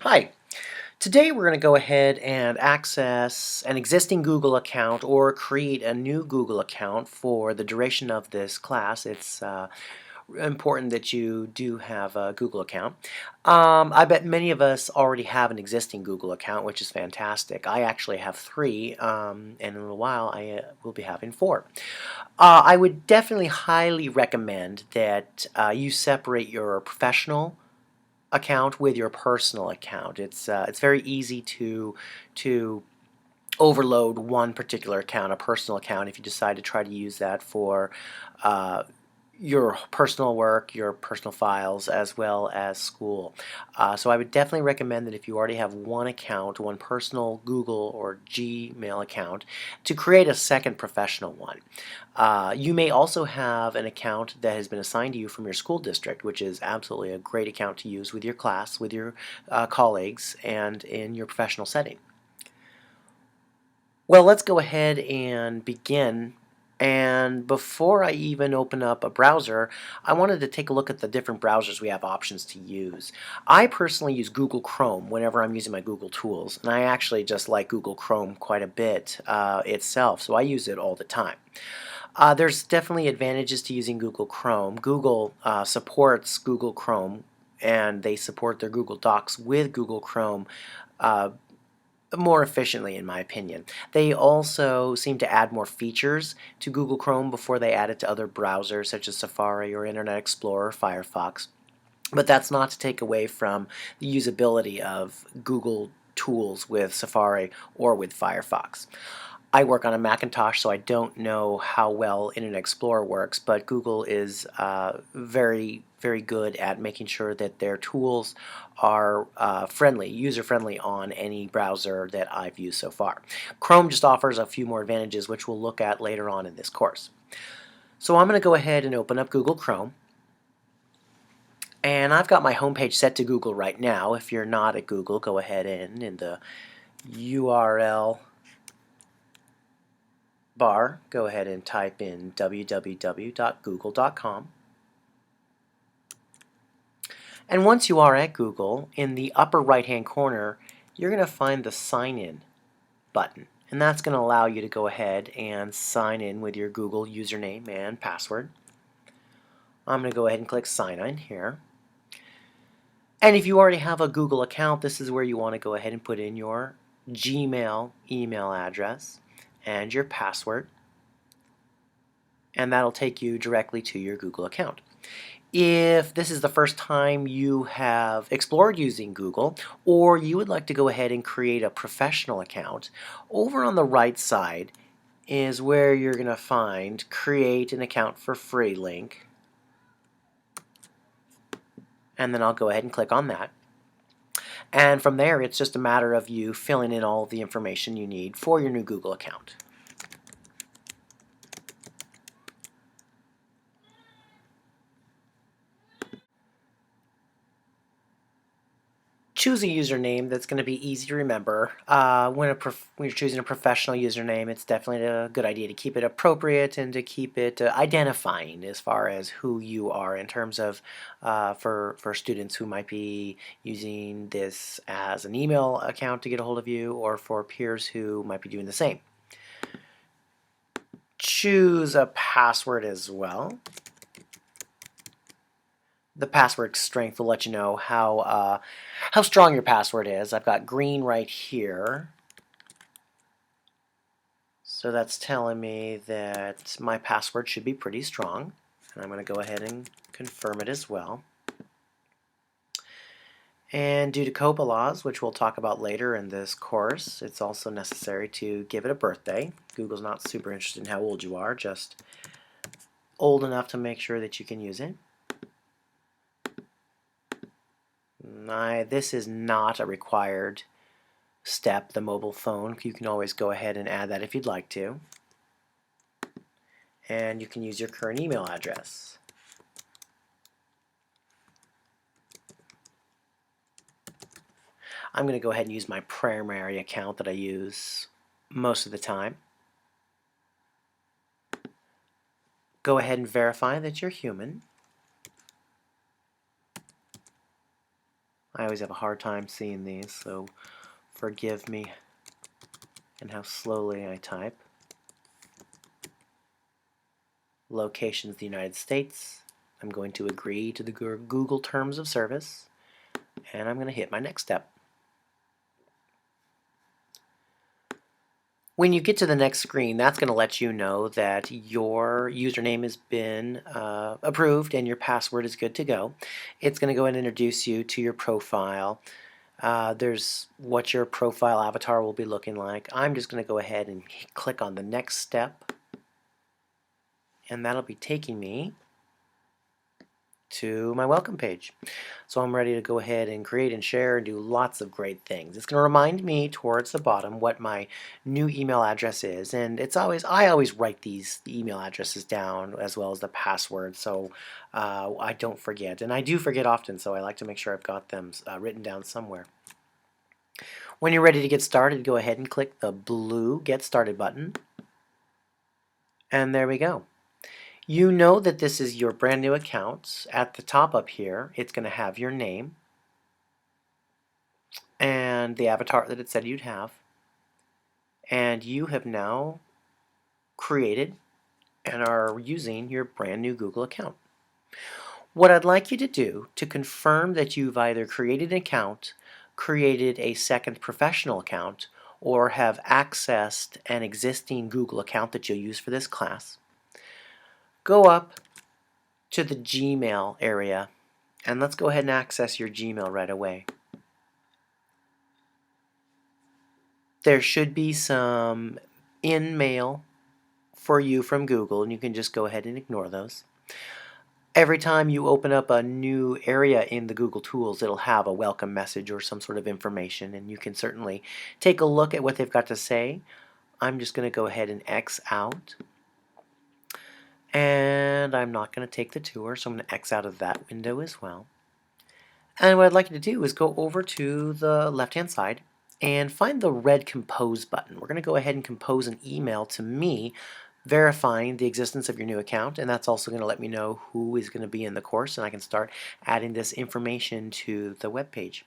Hi. Today we're going to go ahead and access an existing Google account or create a new Google account for the duration of this class. It's important that you do have a Google account. I bet many of us already have an existing Google account, which is fantastic. I actually have three, and in a little while I will be having four. I would definitely highly recommend that you separate your professional account with your personal account. It's very easy to overload one particular account, a personal account, if you decide to try to use that for uh, your personal work, your personal files, as well as school. So I would definitely recommend that if you already have one account, one personal Google or Gmail account, to create a second professional one. You may also have an account that has been assigned to you from your school district, which is absolutely a great account to use with your class, with your colleagues, and in your professional setting. Well, let's go ahead and begin. And before I even open up a browser, I wanted to take a look at the different browsers we have options to use. I personally use Google Chrome whenever I'm using my Google tools, and I actually just like Google Chrome quite a bit itself, so I use it all the time. There's definitely advantages to using Google Chrome. Google supports Google Chrome, and they support their Google Docs with Google Chrome uh, more efficiently, in my opinion. They also seem to add more features to Google Chrome before they add it to other browsers such as Safari or Internet Explorer or Firefox. But that's not to take away from the usability of Google tools with Safari or with Firefox. I work on a Macintosh, so I don't know how well Internet Explorer works, but Google is very, very good at making sure that their tools are friendly, user-friendly on any browser that I've used so far. Chrome just offers a few more advantages, which we'll look at later on in this course. So I'm going to go ahead and open up Google Chrome. And I've got my homepage set to Google right now. If you're not at Google, go ahead and in the URL bar, go ahead and type in www.google.com. And once you are at Google, in the upper right hand corner, you're going to find the sign in button. And that's going to allow you to go ahead and sign in with your Google username and password. I'm going to go ahead and click sign in here. And if you already have a Google account, this is where you want to go ahead and put in your Gmail email address and your password. And that'll take you directly to your Google account. If this is the first time you have explored using Google, or you would like to go ahead and create a professional account, over on the right side is where you're going to find Create an Account for Free link. And then I'll go ahead and click on that. And from there, it's just a matter of you filling in all the information you need for your new Google account. Choose a username that's going to be easy to remember. When you're choosing a professional username, it's definitely a good idea to keep it appropriate and to keep it identifying as far as who you are in terms of for students who might be using this as an email account to get a hold of you, or for peers who might be doing the same. Choose a password as well. The password strength will let you know how strong your password is. I've got green right here. So that's telling me that my password should be pretty strong. And I'm going to go ahead and confirm it as well. And due to COPPA laws, which we'll talk about later in this course, it's also necessary to give it a birthday. Google's not super interested in how old you are, just old enough to make sure that you can use it. This is not a required step, the mobile phone. You can always go ahead and add that if you'd like to. And you can use your current email address. I'm going to go ahead and use my primary account that I use most of the time. Go ahead and verify that you're human. I always have a hard time seeing these, so forgive me and how slowly I type. Location's the United States. I'm going to agree to the Google Terms of Service, and I'm going to hit my next step. When you get to the next screen, that's going to let you know that your username has been approved and your password is good to go. It's going to go and introduce you to your profile. There's what your profile avatar will be looking like. I'm just going to go ahead and click on the next step, and that'll be taking me to my welcome page. So I'm ready to go ahead and create and share and do lots of great things. It's going to remind me towards the bottom what my new email address is, and I always write these email addresses down as well as the password, so I don't forget, and I do forget often, so I like to make sure I've got them written down somewhere. When you're ready to get started, go ahead and click the blue Get Started button, and there we go. You know that this is your brand new account. At the top up here, it's going to have your name and the avatar that it said you'd have. And you have now created and are using your brand new Google account. What I'd like you to do to confirm that you've either created an account, created a second professional account, or have accessed an existing Google account that you'll use for this class, go up to the Gmail area, and let's go ahead and access your Gmail right away. There should be some in-mail for you from Google, and you can just go ahead and ignore those. Every time you open up a new area in the Google Tools, it'll have a welcome message or some sort of information, and you can certainly take a look at what they've got to say. I'm just going to go ahead and X out. And I'm not going to take the tour, so I'm going to X out of that window as well. And what I'd like you to do is go over to the left-hand side and find the red Compose button. We're going to go ahead and compose an email to me verifying the existence of your new account, and that's also going to let me know who is going to be in the course, and I can start adding this information to the web page.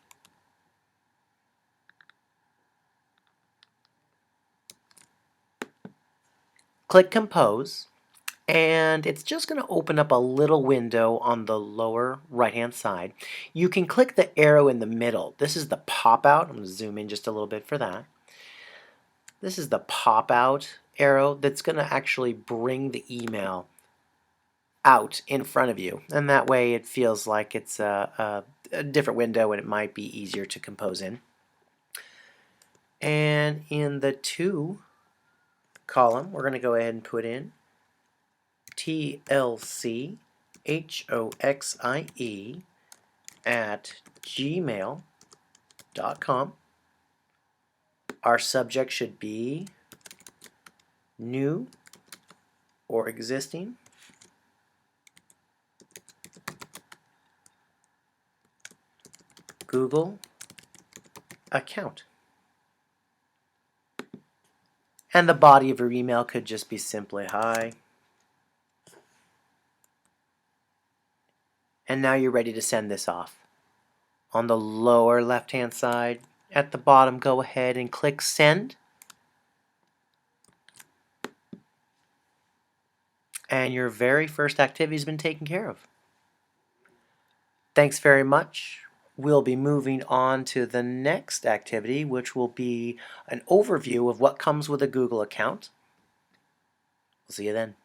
Click Compose, and it's just going to open up a little window on the lower right hand side. You can click the arrow in the middle. This is the pop out. I'm going to zoom in just a little bit for that. This is the pop out arrow that's going to actually bring the email out in front of you, and that way it feels like it's a different window and it might be easier to compose in. And in the to column, we're going to go ahead and put in tlchoxie@gmail.com. Our subject should be new or existing. Google account. And the body of your email could just be simply hi. And now you're ready to send this off. On the lower left hand side, at the bottom, go ahead and click send. And your very first activity has been taken care of. Thanks very much. We'll be moving on to the next activity, which will be an overview of what comes with a Google account. We'll see you then.